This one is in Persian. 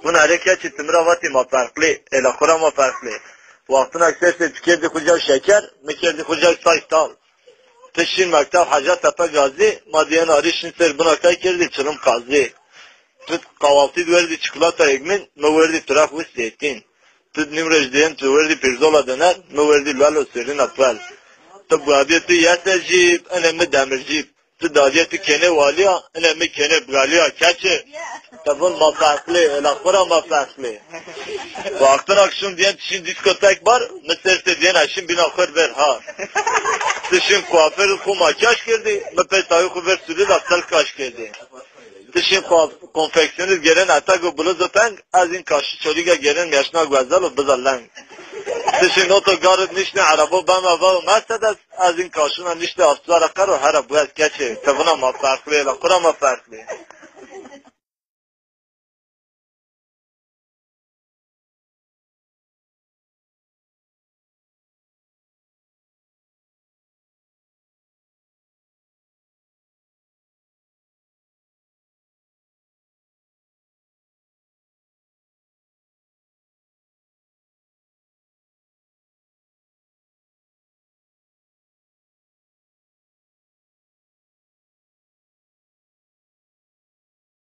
اون حرکت چی تمرا واتی ما فرقلی الا خورا ما فرقلی وقتنا اکسر تکردی خجا شکر مکردی خجا سایستال تشین مکتب حاجات تپا گازی ما دیان آریشن سر بنا کای کردی چلوم قازی تو قوالتی دوردی چکلاتا اگمین موردی تراخ و سیتین تو نمرش دیان تو وردی پیرزولا دنر موردی لالو سرین اطول تو بابی تو یاسر جیب انمی دمر جیب تو دادی تو کنه والیا انمی کنه بغالیا کچه تبون ما فرقلی الاخورا ما فرقلی وقتنا akşam diyen tişin diskotek var mesela diyen aşın bin akır ver ha tişin kuaförü ku makyaj girdi mepetayı ku ver sülü aptal kaş girdi tişin konfeksiyonist gelen atak o bluz öpen az in kaşı çoliga gelen yaşna güzel o bizallan tişin otogarı nişne araba bama va Mercedes az in kaşına nişne aslara karo hara bu geçe tabuna ma farklı la kura ma farklı